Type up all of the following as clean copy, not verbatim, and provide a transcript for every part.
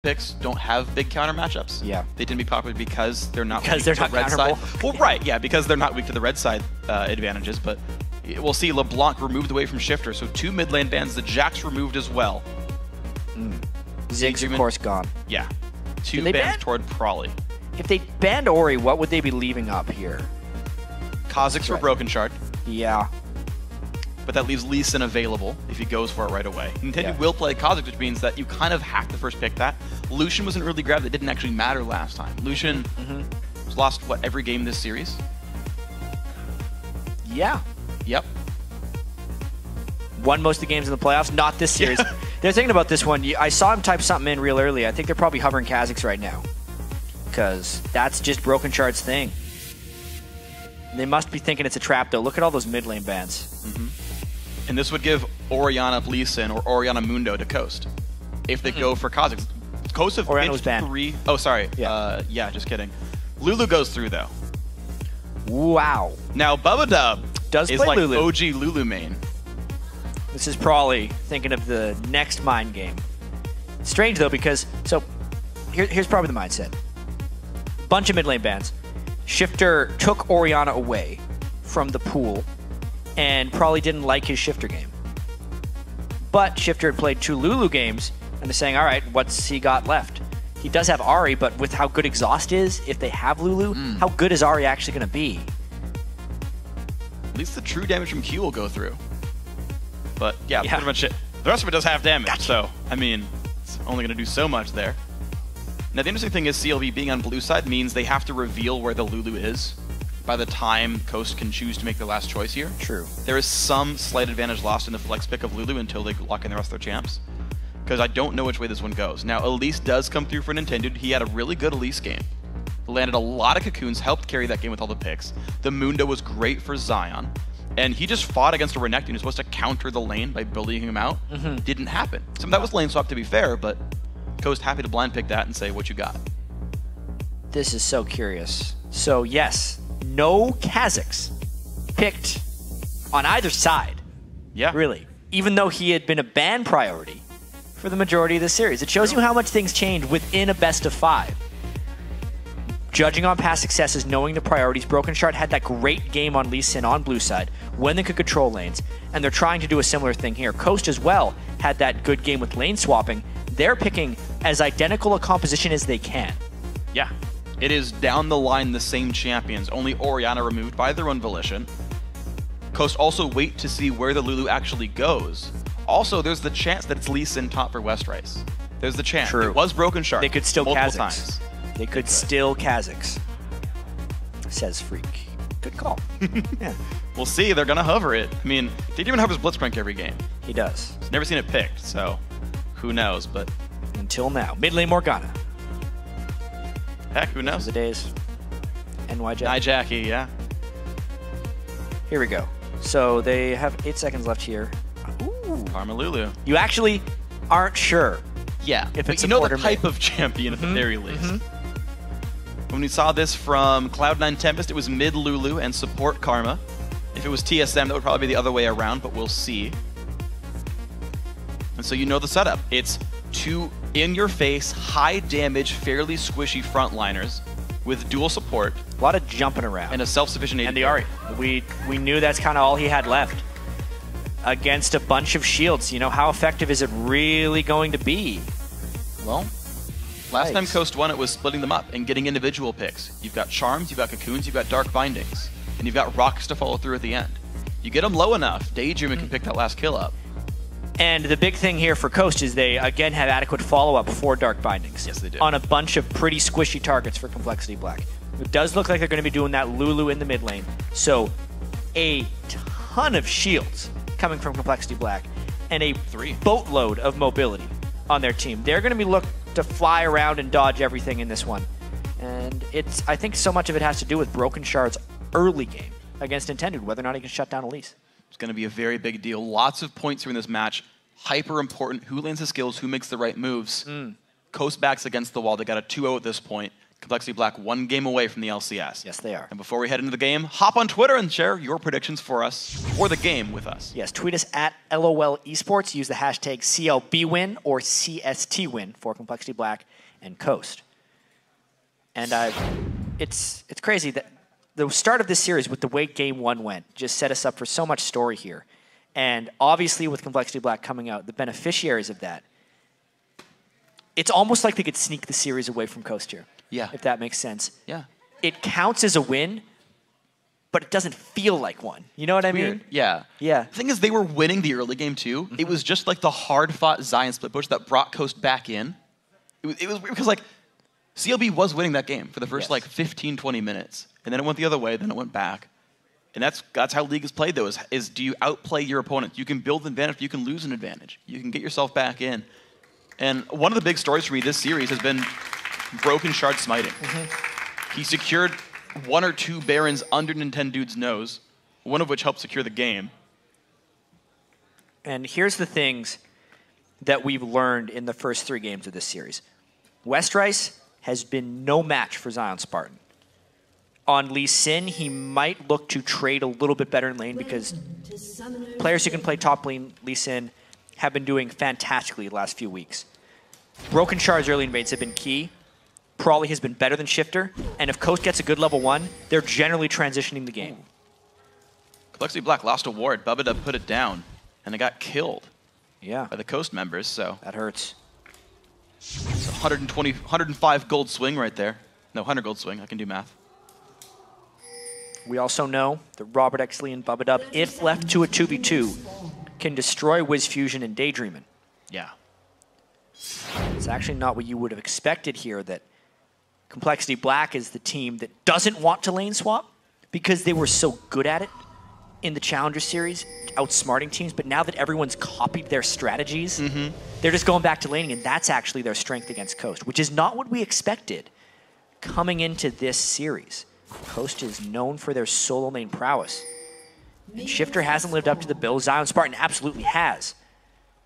picks don't have big counter matchups. Yeah. They tend to be popular because they're not weak they're to not the red side. counterable. Well, right, yeah, because they're not weak to the red side advantages, but we'll see LeBlanc removed away from Shifter, so 2 mid lane bans, the Jax removed as well. Ziggs, of course, gone. Yeah. 2 they bans ban? toward Prawley. If they banned Ori, what would they be leaving up here? Kha'Zix for Broken Shard, Yeah. but that leaves Lee Sin available if he goes for it right away. Nintendo will play Kha'Zix, which means that you kind of have to first pick that. Lucian was an early grab that didn't actually matter last time. Lucian was lost, what, every game this series? Yeah. Yep. Won most of the games in the playoffs, not this series. They're thinking about this one. I saw him type something in real early. I think they're probably hovering Kha'Zix right now, because that's just Broken Shard's thing. They must be thinking it's a trap, though. Look at all those mid lane bans. And this would give Orianna Lee Sin or Orianna Mundo to Coast if they go for Kha'Zix. Coast have Orianna was banned. 3. Oh, sorry. Yeah, just kidding. Lulu goes through, though. Wow. Now, Bubba Dub Does is play like Lulu. OG Lulu main. This is probably thinking of the next mind game. Strange, though, because... So, here's probably the mindset. Bunch of mid lane bans. Shifter took Orianna away from the pool and probably didn't like his Shifter game. But Shifter had played 2 Lulu games, and they're saying, all right, what's he got left? He does have Ahri, but with how good Exhaust is, if they have Lulu, how good is Ahri actually going to be? At least the true damage from Q will go through. But yeah, pretty much it. The rest of it does half damage, so, I mean, it's only going to do so much there. Now, the interesting thing is CLB being on blue side means they have to reveal where the Lulu is by the time Coast can choose to make their last choice here. True. There is some slight advantage lost in the flex pick of Lulu until they lock in the rest of their champs, because I don't know which way this one goes. Now, Elise does come through for Nintendo. He had a really good Elise game. Landed a lot of cocoons, helped carry that game with all the picks. The Mundo was great for Zion. And he just fought against a Renekton who's supposed to counter the lane by bullying him out. Didn't happen. Some of that was lane swap, to be fair, but Coast happy to blind pick that and say, what you got? This is so curious. So, yes, no Kha'Zix picked on either side. Yeah. Really. Even though he had been a ban priority for the majority of the series. It shows you how much things change within a best of 5. Judging on past successes, knowing the priorities, Broken Shard had that great game on Lee Sin on blue side when they could control lanes, and they're trying to do a similar thing here. Coast as well had that good game with lane swapping. They're picking as identical a composition as they can. Yeah. It is down the line the same champions, only Orianna removed by their own volition. Coast also wait to see where the Lulu actually goes. Also, there's the chance that it's Lee Sin top for West Rice. There's the chance. True. It was Broken Shard. They could still multiple Kha'Zix. times. They could still Kha'Zix. Says Freak. Good call. Yeah. We'll see. They're going to hover it. I mean, Daedemon hovers Blitzcrank every game. He does. He's never seen it picked, so who knows, but... Until now. Mid lane Morgana. Heck, who knows? The days. NY Jackie. Jackie, yeah. Here we go. So they have 8 seconds left here. Ooh. Karma Lulu. You actually aren't sure. Yeah, if it's you know the support or type mid. of champion at the very least. When we saw this from Cloud9 Tempest, it was mid Lulu and support Karma. If it was TSM, that would probably be the other way around, but we'll see. And so you know the setup. It's 2 in-your-face, high-damage, fairly squishy frontliners with dual support. A lot of jumping around. And a self-sufficient AD. And the Ahri. We knew that's kind of all he had left. Against a bunch of shields. You know, how effective is it really going to be? Well, last time Coast won, it was splitting them up and getting individual picks. You've got Charms, you've got Cocoons, you've got Dark Bindings. And you've got Rocks to follow through at the end. You get them low enough, Daydreamer can pick that last kill up. And the big thing here for Coast is they, again, have adequate follow-up for Dark Bindings. Yes, they do. On a bunch of pretty squishy targets for compLexity Black. It does look like they're going to be doing that Lulu in the mid lane. So, a ton of shields coming from compLexity Black. And a boatload of mobility on their team. They're going to be looked to fly around and dodge everything in this one. And I think so much of it has to do with Broken Shard's early game against Intended, whether or not he can shut down Elise. It's going to be a very big deal. Lots of points here in this match. Hyper important. Who lands the skills? Who makes the right moves? Coast backs against the wall. They got a 2-0 at this point. compLexity Black 1 game away from the LCS. Yes, they are. And before we head into the game, hop on Twitter and share your predictions for us, for the game with us. Yes, tweet us at LOL Esports. Use the hashtag CLB win or CST win for compLexity Black and Coast. And it's crazy that the start of this series with the way Game 1 went just set us up for so much story here. And obviously with compLexity Black coming out, the beneficiaries of that, it's almost like they could sneak the series away from Coast here. Yeah. If that makes sense. Yeah. It counts as a win, but it doesn't feel like one. You know what I mean? Yeah. Yeah. The thing is, they were winning the early game too. It was just like the hard-fought Zion split push that brought Coast back in. It was weird because like CLB was winning that game for the first like 15, 20 minutes. And then it went the other way, then it went back. And that's how League is played though, is do you outplay your opponent? You can build an advantage, you can lose an advantage. You can get yourself back in. And one of the big stories for me this series has been Broken Shard smiting. He secured 1 or 2 Barons under Nintendude's nose, one of which helped secure the game. And here's the things that we've learned in the first 3 games of this series. Westrice has been no match for Zion Spartan. On Lee Sin, he might look to trade a little bit better in lane because players who can play top lane Lee Sin have been doing fantastically the last few weeks. Broken Shard's early invades have been key. Prawley has been better than Shifter, and if Coast gets a good level 1, they're generally transitioning the game. compLexity Black lost a ward. Bubba put it down, and they got killed by the Coast members, so. That hurts. It's 105 gold swing right there. No, 100 gold swing. I can do math. We also know that Robert Exley and Bubba, if left to a 2v2, can destroy Wiz Fusion and Daydreamin'. Yeah. It's actually not what you would have expected here, that compLexity Black is the team that doesn't want to lane swap because they were so good at it in the Challenger Series, outsmarting teams. But now that everyone's copied their strategies, they're just going back to laning, and that's actually their strength against Coast, which is not what we expected coming into this series. Coast is known for their solo lane prowess. And Shifter hasn't lived up to the bill. Zion Spartan absolutely has.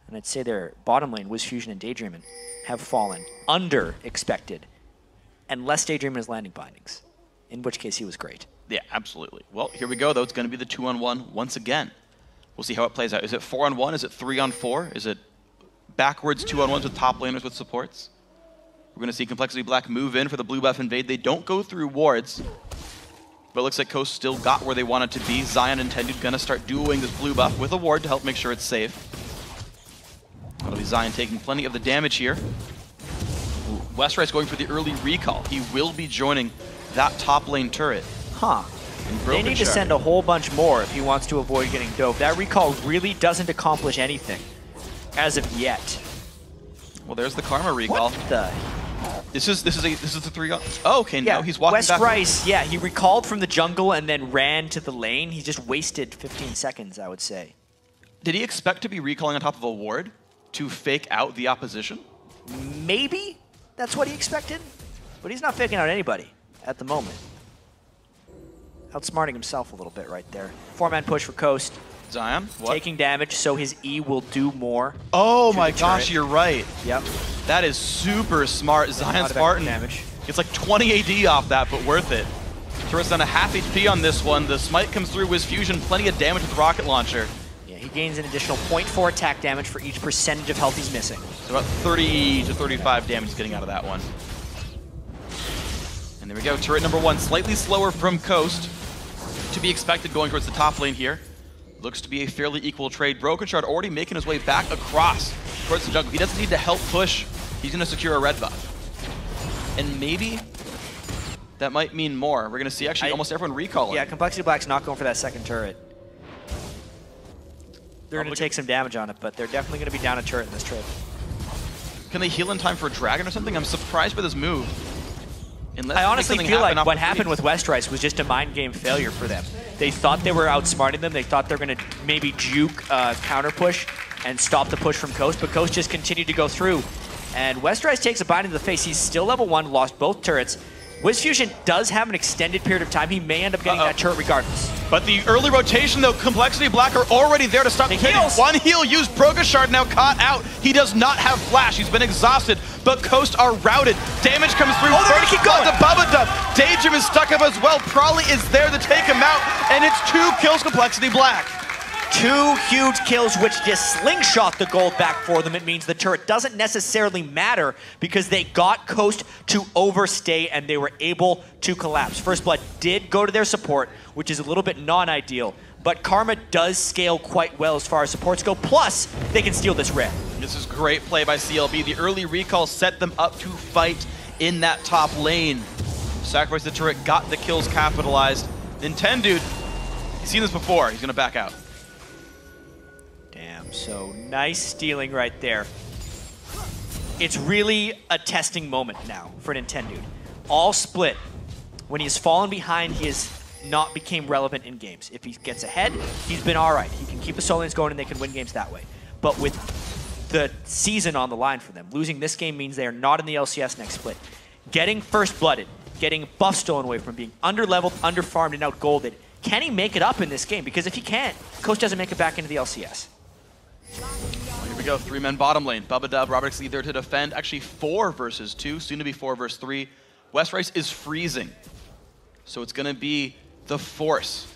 And I'd say their bottom lane, Wiz Fusion and Daydreamin', have fallen under expected, unless Daydreamin' is landing bindings, in which case he was great. Yeah, absolutely. Well, here we go, though. It's going to be the 2-on-1 once again. We'll see how it plays out. Is it 4-on-1? Is it 3-on-4? Is it backwards 2-on-1s with top laners with supports? We're going to see compLexity Black move in for the blue buff invade. They don't go through wards, but it looks like Coast still got where they wanted to be. Zion intended going to start dueling this blue buff with a ward to help make sure it's safe. That'll be Zion taking plenty of the damage here. Westrice going for the early recall. He will be joining that top lane turret. They need to send a whole bunch more if he wants to avoid getting dove. That recall really doesn't accomplish anything as of yet. Well, there's the Karma recall. What the? This is the 3-on. Oh, okay, yeah, no, he's walking back. Westrice, yeah, he recalled from the jungle and then ran to the lane. He just wasted 15 seconds, I would say. Did he expect to be recalling on top of a ward to fake out the opposition? Maybe that's what he expected, but he's not faking out anybody at the moment. Outsmarting himself a little bit right there. 4-man push for Coast. Zion, what? Taking damage, so his E will do more. Oh my gosh, you're right. Yep. That is super smart. Zion Spartan damage. It's like 20 AD off that, but worth it. Turret's on a half HP on this one. The smite comes through with Fusion, plenty of damage with rocket launcher. Yeah, he gains an additional 0.4 attack damage for each percentage of health he's missing. So about 30 to 35 damage getting out of that one. And there we go, turret number 1, slightly slower from Coast. To be expected going towards the top lane here. Looks to be a fairly equal trade. Broken Shard already making his way back across towards the jungle. He doesn't need to help push. He's going to secure a red buff. And maybe that might mean more. We're going to see actually almost everyone recalling. Yeah, compLexity Black's not going for that second turret. They're going to take some damage on it, but they're definitely going to be down a turret in this trade. Can they heal in time for a dragon or something? I'm surprised by this move. I honestly feel like what happened with Westrice was just a mind game failure for them. They thought they were outsmarting them. They thought they were going to maybe juke counter push and stop the push from Coast, but Coast just continued to go through. And Westrice takes a bite into the face. He's still level 1, lost both turrets. WizFusion does have an extended period of time. He may end up getting that turret regardless. But the early rotation, though, compLexity Black are already there to stop the heals. One heal used, Brogushard now caught out. He does not have flash. He's been exhausted, but Coast are routed. Damage comes through. Oh, they're gonna keep going. To Bubba. Daydream is stuck up as well. Probably is there to take him out, and it's 2 kills compLexity Black. 2 huge kills, which just slingshot the gold back for them. It means the turret doesn't necessarily matter because they got Coast to overstay and they were able to collapse. First Blood did go to their support, which is a little bit non-ideal, but Karma does scale quite well as far as supports go, plus they can steal this red. This is great play by CLB. The early recall set them up to fight in that top lane. Sacrifice the turret, got the kills capitalized. Nintendude, he's seen this before, he's gonna back out. Damn, so nice stealing right there. It's really a testing moment now for Nintendude. All split. When he's fallen behind, he has not became relevant in games. If he gets ahead, he's been all right. He can keep the solo lanes going and they can win games that way. But with the season on the line for them, losing this game means they are not in the LCS next split. Getting first blooded, getting buff stolen away from being under-leveled, under-farmed, and out-golded. Can he make it up in this game? Because if he can't, Coast doesn't make it back into the LCS. Well, here we go, 3-men bottom lane. Bubba Dub, RobotXLead there to defend. Actually 4 versus 2, soon to be 4 versus 3. Westrice is freezing, so it's gonna be the Force.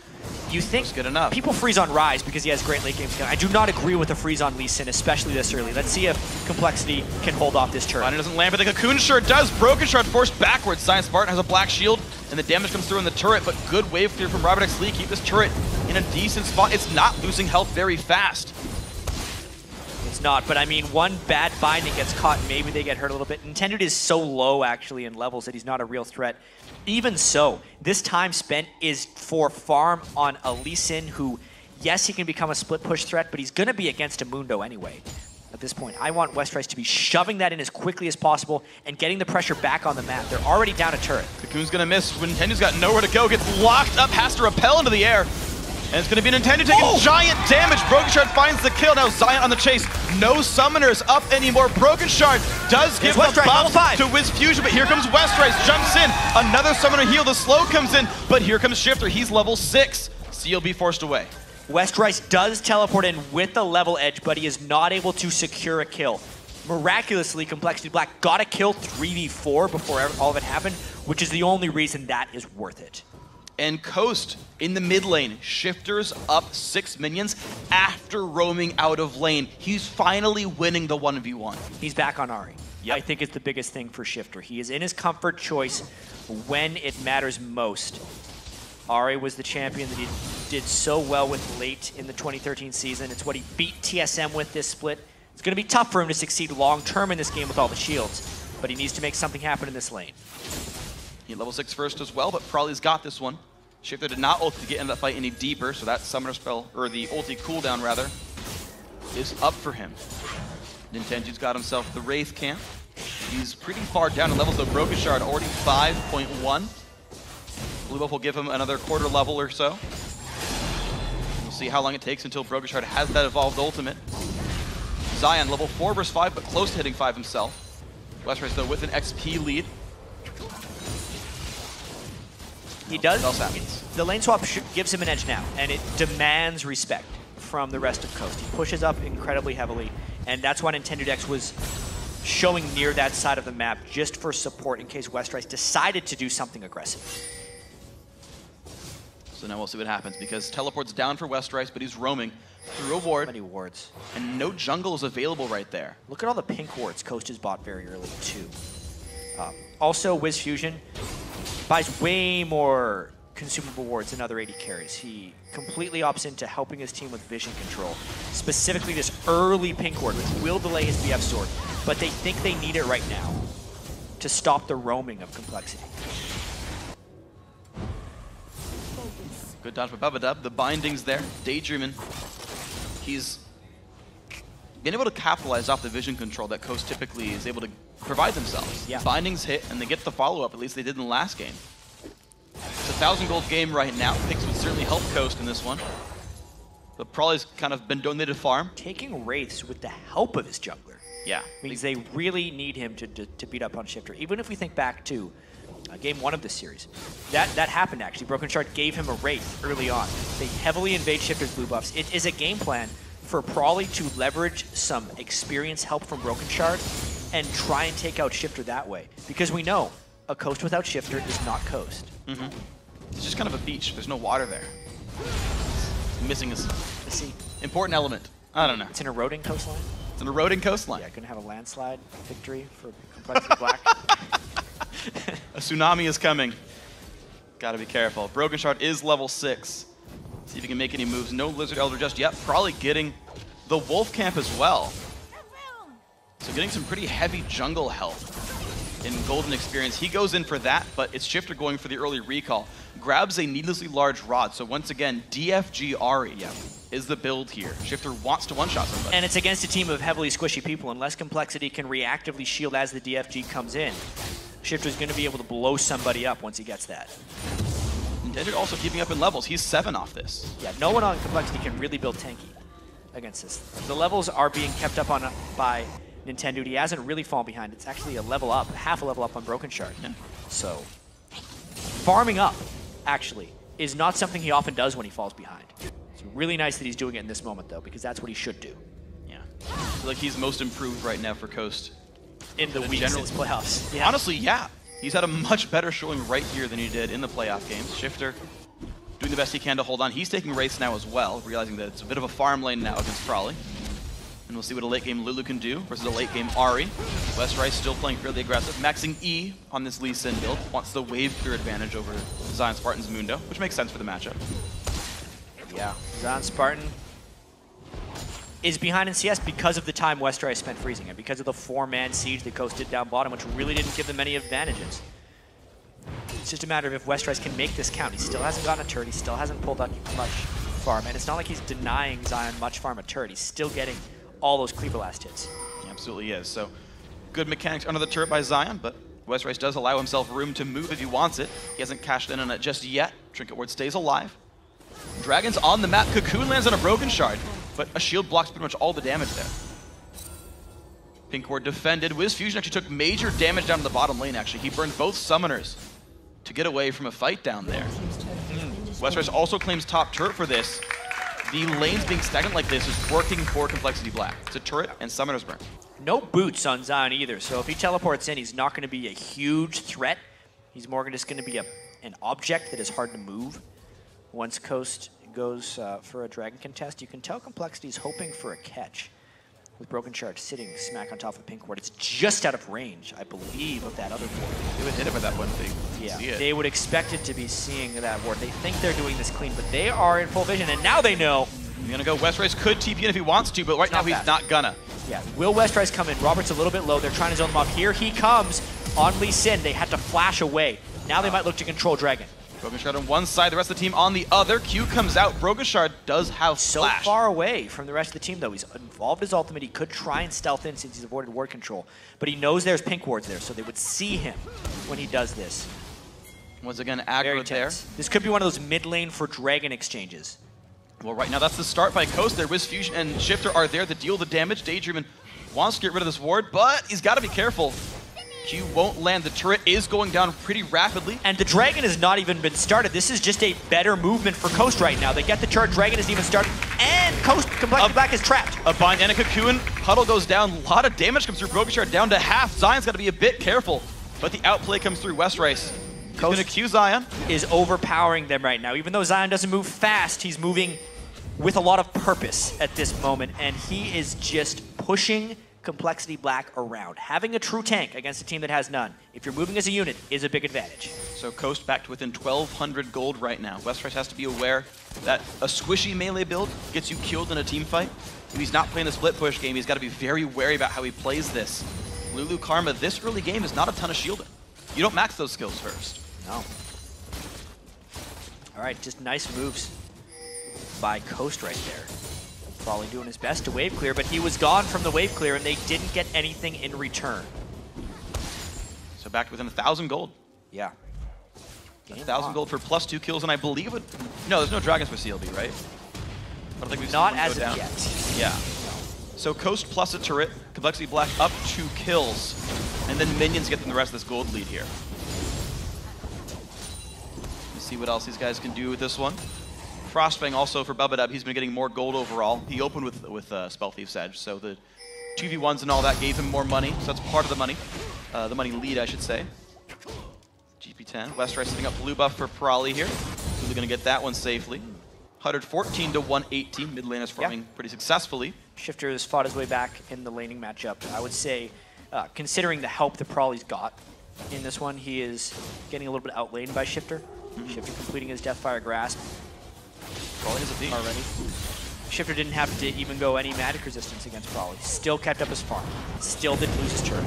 You think that's good enough. People freeze on Ryze because he has great late game skill. I do not agree with the freeze on Lee Sin, especially this early. Let's see if compLexity can hold off this turret. It doesn't land, but the Cocoon Shard does. Broken Shard forced backwards. Science Spartan has a black shield, and the damage comes through in the turret, but good wave clear from RobotXLead. Keep this turret in a decent spot. It's not losing health very fast. It's not, but I mean, one bad binding gets caught, and maybe they get hurt a little bit. Nintendude is so low, actually, in levels that he's not a real threat. Even so, this time spent is for farm on a Lee Sin who, yes, he can become a split push threat, but he's going to be against a Mundo anyway. At this point, I want Westrice to be shoving that in as quickly as possible and getting the pressure back on the map. They're already down a turret. Cocoon's going to miss. Nintendude's got nowhere to go. Gets locked up, has to rappel into the air. And it's going to be Nintendude taking giant damage. Broken Shard finds the kill. Now Zion on the chase. No summoners up anymore. Broken Shard does give the buff to WizFusion, but here comes Westrice. Jumps in. Another summoner heal. The slow comes in, but here comes Shifter. He's level 6. CLB forced away. Westrice does teleport in with the level edge, but he is not able to secure a kill. Miraculously, compLexity Black got a kill 3v4 before all of it happened, which is the only reason that is worth it. And Coast in the mid lane. Shifter's up 6 minions after roaming out of lane. He's finally winning the 1v1. He's back on Ahri. Yep. I think it's the biggest thing for Shifter. He is in his comfort choice when it matters most. Ahri was the champion that he did so well with late in the 2013 season. It's what he beat TSM with this split. It's going to be tough for him to succeed long-term in this game with all the shields, but he needs to make something happen in this lane. He level 6 first as well, but Probably's got this one. Shifter did not ult to get into that fight any deeper, so that summoner spell, or the ulti cooldown rather, is up for him. Nintendude's got himself the Wraith camp. He's pretty far down in levels though. Broken Shard already 5.1. Blue Buff will give him another quarter level or so. We'll see how long it takes until Broken Shard has that evolved ultimate. Zion level 4 versus 5, but close to hitting 5 himself. Westrice though with an XP lead. He does. The lane swap gives him an edge now, and it demands respect from the rest of Coast. He pushes up incredibly heavily, and that's why Nintendude X was showing near that side of the map just for support in case Westrice decided to do something aggressive. So now we'll see what happens, because teleport's down for Westrice, but he's roaming through a ward. Many wards. And no jungle is available right there. Look at all the pink wards Coast has bought very early, too. Also, WizFusion buys way more consumable wards than other AD carries. He completely opts into helping his team with vision control. Specifically this early pink ward, which will delay his BF sword, but they think they need it right now to stop the roaming of compLexity. Good dodge by Bubba Dub. The binding's there. Daydreaming. He's been able to capitalize off the vision control that Coast typically is able to provide themselves. Yeah. Bindings hit, and they get the follow-up, at least they did in the last game. It's a 1,000 gold game right now. Picks would certainly help Coast in this one. But Probably's kind of been donated farm. Taking Wraiths with the help of his jungler. Yeah. Means they really need him to beat up on Shifter. Even if we think back to game 1 of this series, that happened actually. Broken Shard gave him a Wraith early on. They heavily invade Shifter's blue buffs. It is a game plan for Prawley to leverage some experience help from Broken Shard and try and take out Shifter that way. Because we know a coast without Shifter is not coast. It's just kind of a beach. There's no water there. Missing is important element. I don't know. It's an eroding coastline. It's an eroding coastline. Yeah, gonna have a landslide victory for compLexity Black. A tsunami is coming. Gotta be careful. Broken Shard is level 6. See if he can make any moves. No Lizard Elder just yet. Probably getting the Wolf Camp as well. So getting some pretty heavy jungle help in Golden Experience. He goes in for that, but it's Shifter going for the early recall. Grabs a needlessly large rod. So once again, DFG Ahri is the build here. Shifter wants to one-shot somebody. And it's against a team of heavily squishy people. Unless compLexity can reactively shield as the DFG comes in, Shifter's going to be able to blow somebody up once he gets that. Intended also keeping up in levels. He's 7 off this. Yeah, no one on compLexity can really build tanky against this. The levels are being kept up on by Nintendo. He hasn't really fallen behind. It's actually a level up, half a level up on Broken Shard. Yeah. So, farming up, actually, is not something he often does when he falls behind. It's really nice that he's doing it in this moment, though, because that's what he should do. Yeah. I feel like he's most improved right now for Coast. In the week since playoffs. Yeah. Honestly, yeah. He's had a much better showing right here than he did in the playoff games. Shifter doing the best he can to hold on. He's taking Wraiths now as well, realizing that it's a bit of a farm lane now against Prawley. And we'll see what a late game Lulu can do versus a late game Ahri. Westrice still playing fairly aggressive, maxing E on this Lee Sin build. Wants the wave clear advantage over Zion Spartan's Mundo, which makes sense for the matchup. Yeah, Zion Spartan is behind in CS because of the time Westrice spent freezing and because of the 4-man siege that coasted down bottom, which really didn't give them any advantages. It's just a matter of if Westrice can make this count. He still hasn't gotten a turret. He still hasn't pulled out much farm, and it's not like he's denying Zion much farm a turret. He's still getting all those Cleaver Blast hits. He absolutely is. So good mechanics under the turret by Zion, but Westrice does allow himself room to move if he wants it. He hasn't cashed in on it just yet. Trinket Ward stays alive. Dragon's on the map. Cocoon lands on a Broken Shard, but a shield blocks pretty much all the damage there. Pink Ward defended. Wiz Fusion actually took major damage down to the bottom lane, actually. He burned both summoners to get away from a fight down there. Westrice also claims top turret for this. The lanes being stagnant like this is working for compLexity Black. It's a turret and summoners burn. No boots on Zion either, so if he teleports in, he's not going to be a huge threat. He's more just going to be an object that is hard to move. Once Coast goes for a Dragon contest, you can tell compLexity is hoping for a catch. With Broken Shard sitting smack on top of Pink Ward. It's just out of range, I believe, of that other ward. They would hit it with that one thing. Yeah, they would expect it to be seeing that ward. They think they're doing this clean, but they are in full vision, and now they know. He's gonna go. Westrice could TP in if he wants to, but right now he's not gonna. Yeah, will Westrice come in? Robert's a little bit low. They're trying to zone him off. Here he comes on Lee Sin. They had to flash away. Now they might look to control Dragon. Broken Shard on one side, the rest of the team on the other. Q comes out. Broken Shard does have so flash. Far away from the rest of the team, though. He's involved his ultimate. He could try and stealth in since he's avoided ward control. But he knows there's Pink Wards there, so they would see him when he does this. Once again, aggro there. This could be one of those mid lane for Dragon exchanges. Well, right now, that's the start by Coast there. Wiz Fusion and Shifter are there to deal the damage. Daydreamin wants to get rid of this ward, but he's got to be careful. Q won't land. The turret is going down pretty rapidly. And the Dragon has not even been started. This is just a better movement for Coast right now. They get the turret, Dragon isn't even started, and Coast compLexity Black is trapped. A bind and a Cocoon. Puddle goes down. A lot of damage comes through. Broken Shard down to half. Zion's got to be a bit careful, but the outplay comes through. Westrice. He's going to Q Zion. Is overpowering them right now. Even though Zion doesn't move fast, he's moving with a lot of purpose at this moment, and he is just pushing compLexity Black around. Having a true tank against a team that has none, if you're moving as a unit, is a big advantage. So Coast back to within 1,200 gold right now. Westrice has to be aware that a squishy melee build gets you killed in a team fight. If he's not playing the split push game, he's got to be very wary about how he plays this. Lulu Karma, this early game is not a ton of shielding. You don't max those skills first. No. All right, just nice moves by Coast right there. Probably doing his best to wave clear, but he was gone from the wave clear and they didn't get anything in return. So back within 1,000 gold. Yeah. 1,000 gold for +2 kills, and I believe it. No, there's no dragons for CLB, right? I don't think we've not seen as go down. of yet. Yeah. So Coast plus a turret, compLexity Black up 2 kills, and then minions get them the rest of this gold lead here. Let's see what else these guys can do with this one. Frostfang also for Bubba Dub, he's been getting more gold overall. He opened with Spell Thief's Edge, so the 2v1s and all that gave him more money, so that's part of the money lead, I should say. GP10, Westrice setting up blue buff for Prolly here. Really gonna get that one safely. 114 to 118, mid laners farming pretty successfully. Shifter has fought his way back in the laning matchup. I would say, considering the help that Prolly's got in this one, he is getting a little bit outlaned by Shifter. Shifter completing his Deathfire Grasp. Prolly has a thief already. Shifter didn't have to even go any magic resistance against Prolly. Still kept up his farm. Still didn't lose his turret.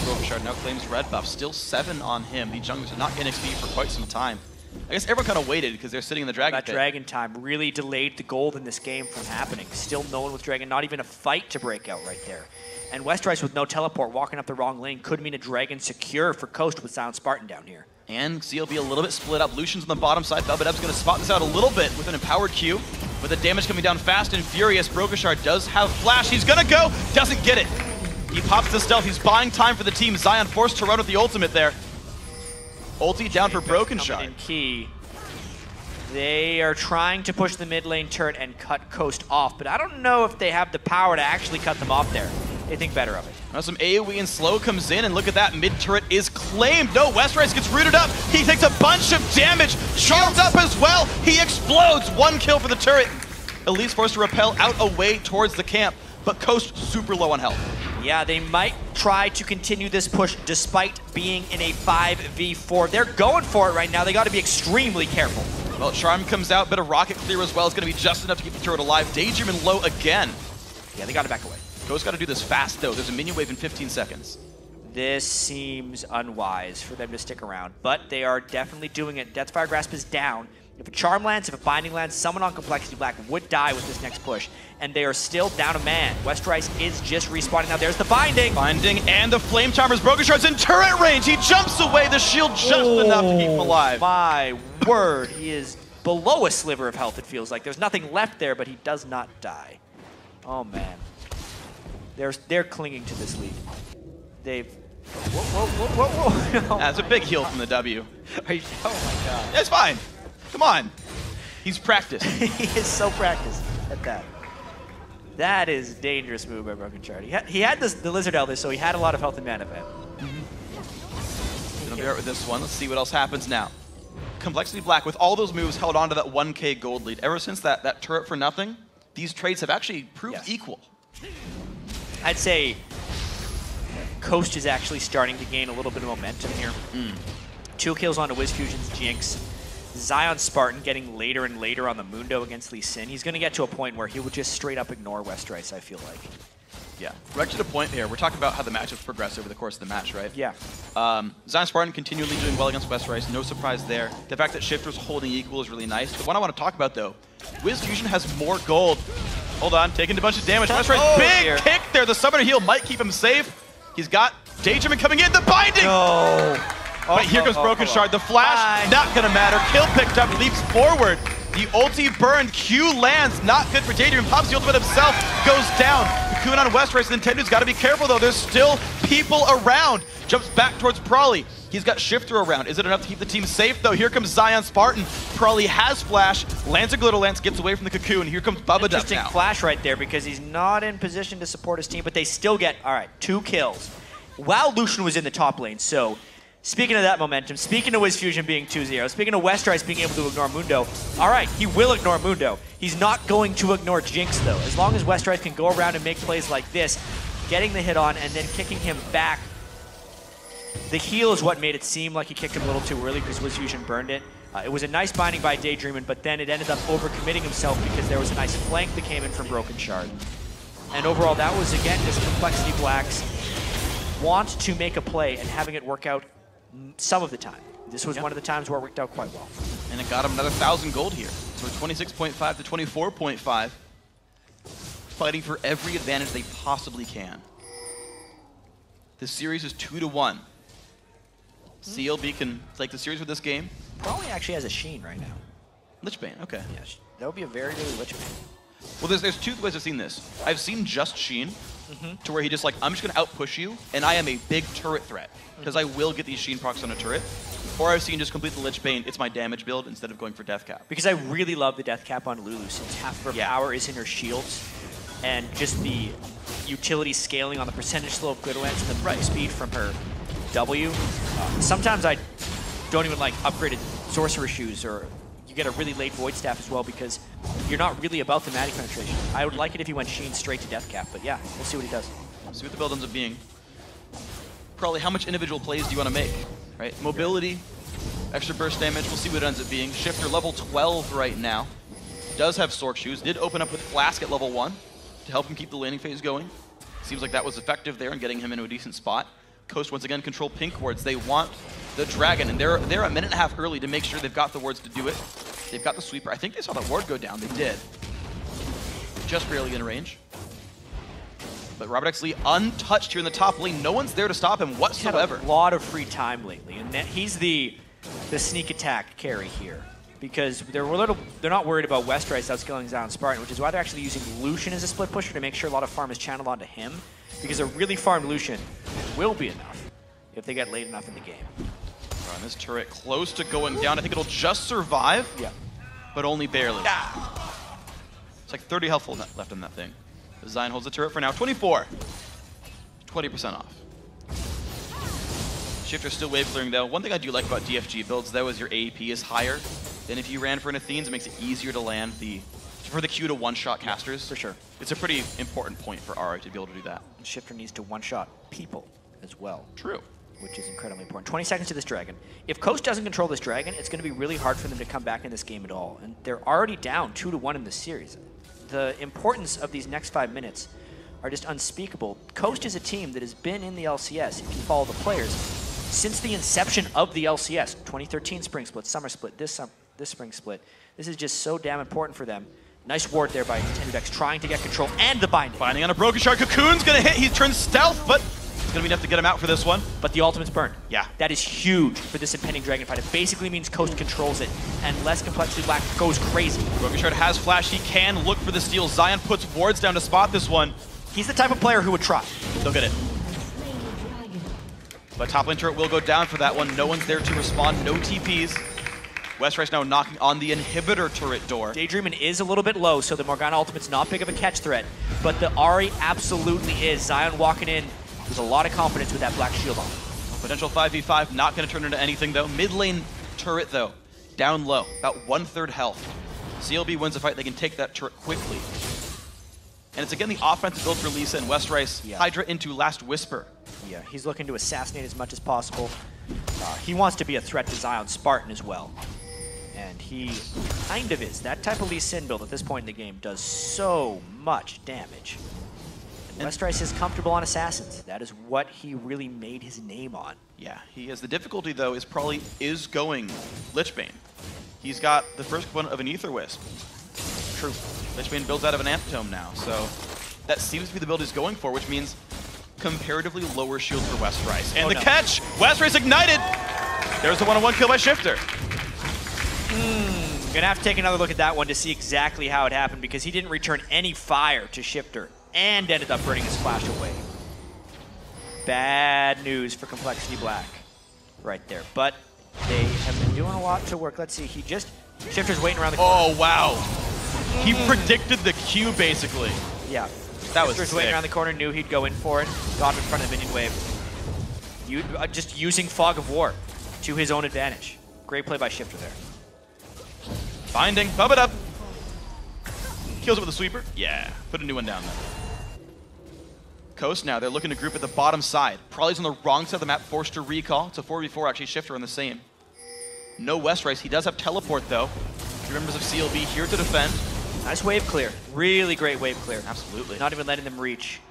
Brokenshard now claims red buff. Still 7 on him. The junglers are not getting XP for quite some time. I guess everyone kind of waited because they're sitting in the Dragon Pit. That Dragon time really delayed the gold in this game from happening. Still no one with Dragon, not even a fight to break out right there. And Westrice with no teleport walking up the wrong lane could mean a Dragon secure for Coast with Silent Spartan down here. And CLB a little bit split up. Lucian's on the bottom side. Bubba going to spot this out a little bit with an empowered Q. With the damage coming down fast and furious, Brokenshard does have flash. He's going to go. Doesn't get it. He pops the stealth. He's buying time for the team. Zion forced to run with the ultimate there. Ulti down for Brokenshard. Key. They are trying to push the mid lane turret and cut Coast off, but I don't know if they have the power to actually cut them off there. They think better of it. Now some AoE and slow comes in, and look at that, mid turret is claimed. No, Westrice gets rooted up. He takes a bunch of damage, charmed up as well. He explodes. 1 kill for the turret. Elise forced to repel out away towards the camp, but Coast super low on health. Yeah, they might try to continue this push despite being in a 5v4. They're going for it right now. They got to be extremely careful. Well, Charm comes out, bit of rocket clear as well. It's going to be just enough to keep the turret alive. Daydream and low again. Yeah, they got to back away. Coast got to do this fast, though. There's a minion wave in 15 seconds. This seems unwise for them to stick around, but they are definitely doing it. Deathfire Grasp is down. If a Charm lands, if a Binding lands, someone on compLexity Black would die with this next push. And they are still down a man. Westrice is just respawning now. There's the Binding. Binding and the Flame Charmer's Brokenshard's in turret range. He jumps away. The shield just enough to keep him alive. My word. He is below a sliver of health, it feels like. There's nothing left there, but he does not die. Oh, man. They're clinging to this lead. They've... Whoa. That's a big heal from the W. Oh, my God. It's fine. Come on. He's practiced. He is so practiced at that. That is a dangerous move by Brokenshard. He had the Lizard Elder, so he had a lot of health in mana event. Gonna be right with this one. Let's see what else happens now. compLexity Black, with all those moves, held on to that 1k gold lead. Ever since that turret for nothing, these trades have actually proved equal. I'd say Coast is actually starting to gain a little bit of momentum here. 2 kills onto WizFusion's Jinx. Zion Spartan getting later and later on the Mundo against Lee Sin. He's going to get to a point where he would just straight up ignore Westrice, I feel like. Yeah, right to the point here. We're talking about how the matchups progress over the course of the match, right? Yeah. Zion Spartan continually doing well against Westrice. No surprise there. The fact that Shifter's holding equal is really nice. The one I want to talk about, though, WizFusion has more gold. Hold on, taking a bunch of damage. Westrice, big kick there. The Summoner Heal might keep him safe. He's got Daydream coming in. The Binding! No. But here comes Brokenshard. The flash, not gonna matter. Kill picked up, leaps forward. The ulti burned, Q lands, not good for Daydream. Pops the ultimate himself, goes down. Cocoon on Westrice. Nintendo's gotta be careful though. There's still people around. Jumps back towards Prolly. He's got Shifter around. Is it enough to keep the team safe though? Here comes Zion Spartan. Prolly has flash. Lands a Glitter Lance, gets away from the Cocoon. Here comes Bubba Dub now. Interesting flash right there because he's not in position to support his team, but they still get, all right, 2 kills. While Lucian was in the top lane, so speaking of that momentum, speaking of WizFusion being 2-0, speaking of Westrice being able to ignore Mundo, all right, he will ignore Mundo. He's not going to ignore Jinx, though. As long as Westrice can go around and make plays like this, getting the hit on and then kicking him back. The heal is what made it seem like he kicked him a little too early because WizFusion burned it. It was a nice binding by Daydreamin', but then it ended up overcommitting himself because there was a nice flank that came in from Brokenshard. And overall, that was, again, just compLexity Black's want to make a play and having it work out some of the time. This was one of the times where it worked out quite well. And it got him another 1,000 gold here. So 26.5 to 24.5. Fighting for every advantage they possibly can. This series is 2-1. CLB can take the series with this game. Probably actually has a Sheen right now. Lichbane, okay. Yeah, that would be a very, very Lichbane. Well, there's two ways I've seen this. I've seen just Sheen, to where he just like, I'm just going to outpush you, and I am a big turret threat, because I will get these Sheen procs on a turret. Or I've seen just complete the Lich Bane, it's my damage build instead of going for Death Cap. Because I really love the Death Cap on Lulu, since half of her power is in her shields, and just the utility scaling on the percentage slope Glitterlance and the right speed from her W. Sometimes I don't even like upgraded Sorcerer Shoes, or you get a really late Void Staff as well, because you're not really about the Maddie penetration. I would like it if he went Sheen straight to Death Cap, but yeah, we'll see what he does. See what the build ends up being. Probably how much individual plays do you want to make, right? Mobility, extra burst damage, we'll see what it ends up being. Shifter level 12 right now. Does have Sorc Shoes, did open up with Flask at level 1 to help him keep the laning phase going. Seems like that was effective there in getting him into a decent spot. Coast once again control pink wards. They want the dragon, and they're a minute and a half early to make sure they've got the wards to do it. They've got the sweeper. I think they saw that ward go down. They did. Just barely in range. But Robert X. Lee untouched here in the top lane. No one's there to stop him whatsoever. He's had a lot of free time lately, and he's the sneak attack carry here, because they're not worried about Westrice outscaling Zion Spartan, which is why they're actually using Lucian as a split pusher to make sure a lot of farm is channeled onto him, because a really farmed Lucian will be enough if they get late enough in the game. Right, this turret close to going down. I think it'll just survive, but only barely. It's like 30 health left on that thing. Zion holds the turret for now. 24. 20% off. Shifter still wave clearing though. One thing I do like about DFG builds though is your AP is higher than if you ran for an Athenes. It makes it easier to land for the Q to one-shot casters. For sure. It's a pretty important point for Ari to be able to do that. And Shifter needs to one-shot people as well. True. Which is incredibly important. 20 seconds to this dragon. If Coast doesn't control this dragon, it's going to be really hard for them to come back in this game at all. And they're already down 2-1 in this series. The importance of these next 5 minutes are just unspeakable. Coast is a team that has been in the LCS, if you follow the players, since the inception of the LCS. 2013 spring split, summer split, this spring split. This is just so damn important for them. Nice ward there by Intended X, trying to get control, and the binding. Binding on a Broken Shard. Cocoon's gonna hit. He turns stealth, but it's gonna be enough to get him out for this one. But the ultimate's burned. Yeah. That is huge for this impending dragon fight. It basically means Coast controls it, and less complexity black goes crazy. Broken Shard has flash. He can look for the steal. Zion puts wards down to spot this one. He's the type of player who would try. They'll get it. But top lane turret will go down for that one. No one's there to respond. No TPs. Westrice now knocking on the inhibitor turret door. Daydreamin' is a little bit low, so the Morgana ultimate's not big of a catch threat. But the Ahri absolutely is. Zion walking in with a lot of confidence with that black shield on. Potential 5v5, not going to turn into anything though. Mid lane turret though, down low, about 1/3 health. CLB wins the fight, they can take that turret quickly. And it's again the offensive build for Lisa and Westrice. Hydra into Last Whisper. Yeah, he's looking to assassinate as much as possible. He wants to be a threat to Zion Spartan as well. And he kind of is. That type of Lee Sin build at this point in the game does so much damage. And Westrice is comfortable on assassins. That is what he really made his name on. Yeah, he has. The difficulty though is probably going Lich Bane. He's got the first component of an Ether Wisp. True. Lich Bane builds out of an Amptome now, so that seems to be the build he's going for, which means comparatively lower shield for Westrice. And catch! Westrice ignited! There's the one-on-one kill by Shifter. Gonna have to take another look at that one to see exactly how it happened, because he didn't return any fire to Shifter and ended up burning his flash away. Bad news for compLexity Black right there. But they have been doing a lot to work. Let's see, Shifter's waiting around the corner. Oh, wow. He predicted the Q, basically. Yeah. That was Shifter's waiting around the corner, knew he'd go in for it, got in front of the minion wave. Just using Fog of War to his own advantage. Great play by Shifter there. Binding, bump it up. Kills it with a sweeper. Yeah, put a new one down there. Coast now, they're looking to group at the bottom side. Probably's on the wrong side of the map, forced to recall. It's a 4v4, actually Shifter on the same. No Westrice, he does have teleport though. 3 members of CLB here to defend. Nice wave clear, really great wave clear. Absolutely. Not even letting them reach.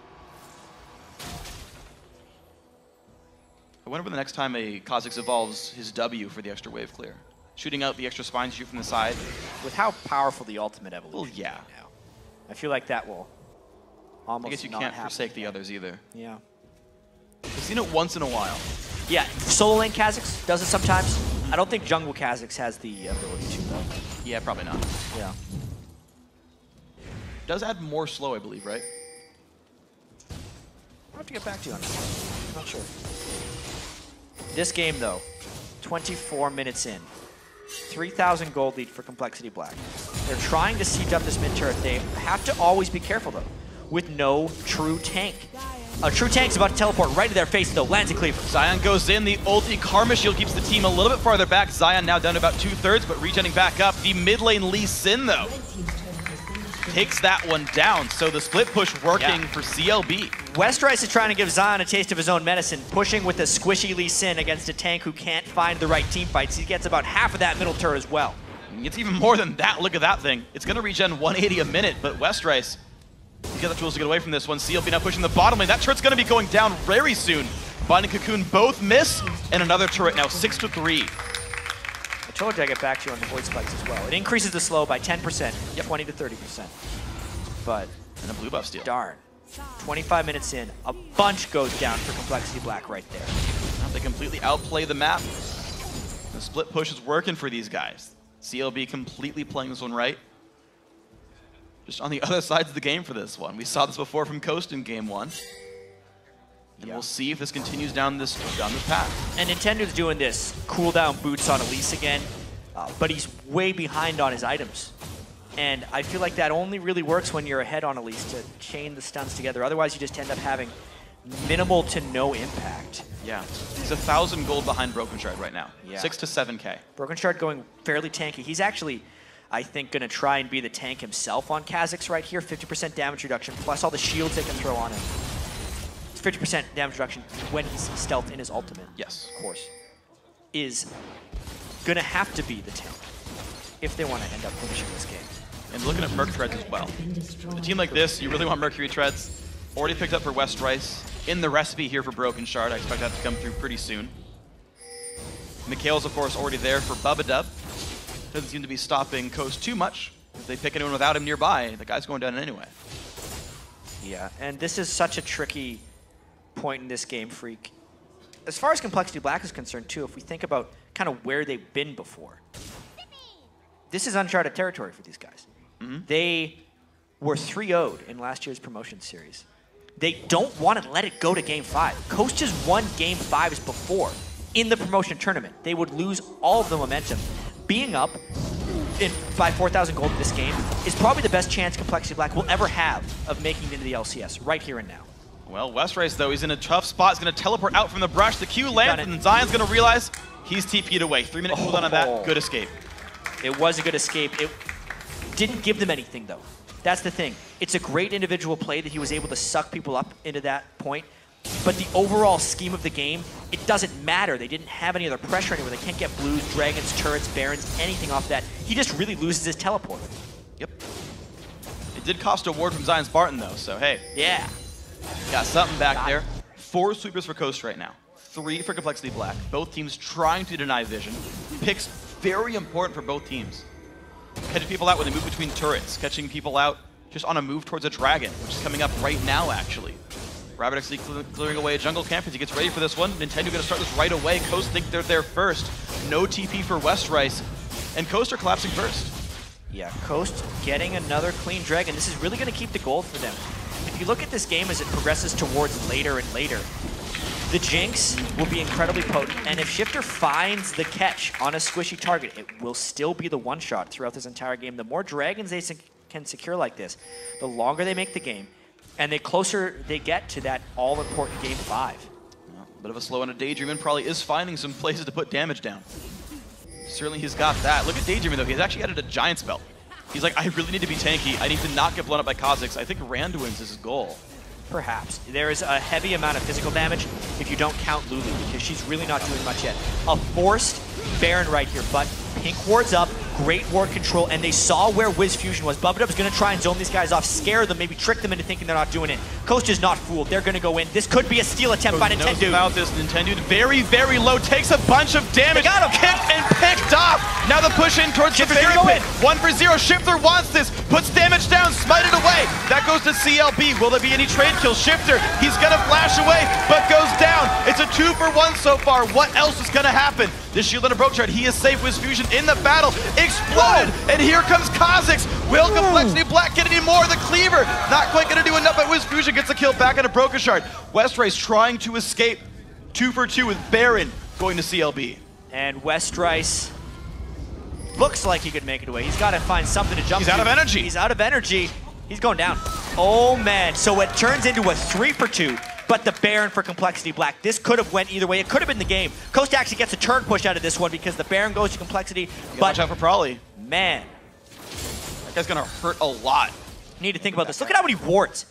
I wonder when the next time a Kha'Zix evolves his W for the extra wave clear. Shooting out the extra spines shoot from the side. With how powerful the ultimate evolution well, yeah. is now. I feel like that will almost I guess you not can't happen forsake the again. others either. Yeah. We've seen it once in a while. Yeah, solo lane Kha'Zix does it sometimes. I don't think jungle Kha'Zix has the ability to though. Yeah, probably not. Yeah. does add more slow, I believe, right? I'll have to get back to you on that. I'm not sure. This game, though, 24 minutes in. 3,000 gold lead for compLexity Black. They're trying to siege up this mid turret. They have to always be careful, though, with no true tank. A true tank's about to teleport right to their face, though. Lands a cleaver. Zion goes in. The ulti Karma Shield keeps the team a little bit farther back. Zion now down to about 2/3, but regenning back up. The mid lane Lee Sin, though, takes that one down. So the split push working for CLB. Westrice is trying to give Zion a taste of his own medicine, pushing with a squishy Lee Sin against a tank who can't find the right team fights. He gets about half of that middle turret as well. It's even more than that. Look at that thing. It's going to regen 180 a minute, but Westrice, he's got the tools to get away from this one. CLB now pushing the bottom lane. That turret's going to be going down very soon. Bond and Cocoon both miss, and another turret now 6-3. I told you I'd get back to you on the void spikes as well. It increases the slow by 10%, 20 to 30%. But, and a blue buff steal. Darn. 25 minutes in, a bunch goes down for compLexity Black right there. Now they completely outplay the map. The split push is working for these guys. CLB completely playing this one right. Just on the other sides of the game for this one. We saw this before from Coast in game 1. And we'll see if this continues down this path. And Nintendo's doing this cooldown boots on Elise again, but he's way behind on his items. And I feel like that only really works when you're ahead on Elise to chain the stuns together. Otherwise, you just end up having minimal to no impact. Yeah, he's 1,000 gold behind Broken Shard right now. 6 to 7K. Broken Shard going fairly tanky. He's actually, I think, going to try and be the tank himself on Kha'Zix right here. 50% damage reduction, plus all the shields they can throw on him. It's 50% damage reduction when he's stealth in his ultimate. Yes. Of course. Is going to have to be the tank if they want to end up finishing this game. And looking at Merc Treads as well. A team like this, you really want Mercury Treads. Already picked up for Westrice. In the recipe here for Broken Shard. I expect that to come through pretty soon. Mikhail's, of course, already there for Bubba. Doesn't seem to be stopping Coast too much. If they pick anyone without him nearby, the guy's going down anyway. Yeah, and this is such a tricky point in this game, Freak. As far as compLexity Black is concerned, too, if we think about kind of where they've been before, this is uncharted territory for these guys. They were 3-0'd in last year's promotion series. They don't want to let it go to Game 5. Coast just won Game 5s before in the promotion tournament. They would lose all of the momentum. Being up by 4,000 gold in this game is probably the best chance compLexity Black will ever have of making it into the LCS, right here and now. Well, Westrice, though, he's in a tough spot. He's going to teleport out from the brush. The Q lands, and Zion's going to realize he's TP'd away. 3-minute cooldown on that. Good escape. It was a good escape. It didn't give them anything, though. That's the thing. It's a great individual play that he was able to suck people up into that point. But the overall scheme of the game, it doesn't matter. They didn't have any other pressure anywhere. They can't get blues, dragons, turrets, barons, anything off that. He just really loses his teleport. Yep. It did cost a ward from Zion's Barton, though, so hey. Yeah. Got something back there. 4 sweepers for Coast right now. 3 for compLexity Black. Both teams trying to deny vision. Picks very important for both teams. Catching people out when they move between turrets. Catching people out just on a move towards a dragon, which is coming up right now, actually. Rabbit actually clearing away a jungle camp as he gets ready for this one. Nintendo going to start this right away. Coast think they're there first. No TP for Westrice. And Coast are collapsing first. Yeah, Coast getting another clean dragon. This is really going to keep the gold for them. If you look at this game as it progresses towards later and later, the Jinx will be incredibly potent, and if Shifter finds the catch on a squishy target, it will still be the one-shot throughout this entire game. The more dragons they can secure like this, the longer they make the game, and the closer they get to that all-important Game 5. Well, a bit of a slow on a Daydreamin probably is finding some places to put damage down. Certainly he's got that. Look at Daydreamin, though. He's actually added a giant spell. He's like, I really need to be tanky. I need to not get blown up by Kha'Zix. I think Randuin's is his goal. Perhaps. There is a heavy amount of physical damage if you don't count Lulu, because she's really not doing much yet. A forced Baron right here, but Pink ward's up, great ward control, and they saw where Wiz Fusion was. Bubba is going to try and zone these guys off, scare them, maybe trick them into thinking they're not doing it. Coast is not fooled. They're going to go in. This could be a steal attempt by Nintendo. Knows about this. Nintendo very, very low, takes a bunch of damage. They got him. Kicked and picked off. Now the push in towards the fairy pit. 1-for-0. Shifter wants this. Puts damage down. Smite it away. That goes to CLB. Will there be any trade kill? Shifter, he's going to flash away, but goes down. It's a 2-for-1 so far. What else is going to happen? This shield under Broke Shard, he is safe with Fusion in the battle. Exploded, and here comes Kha'Zix. Will compLexity Black get any more? The cleaver, not quite gonna do enough, but Wiz Fusion gets a kill back on a Broken Shard. Westrice trying to escape 2 for 2 with Baron going to CLB. And Westrice looks like he could make it away. He's got to find something to jump He's to. out of energy. He's out of energy. He's going down. Oh man, so it turns into a 3 for 2, but the Baron for compLexity Black. This could have went either way. It could have been the game. Coast actually gets a turn push out of this one because the Baron goes to compLexity. But watch out for Prolly. Man, that guy's gonna hurt a lot. You need to think about this. Look at how many wards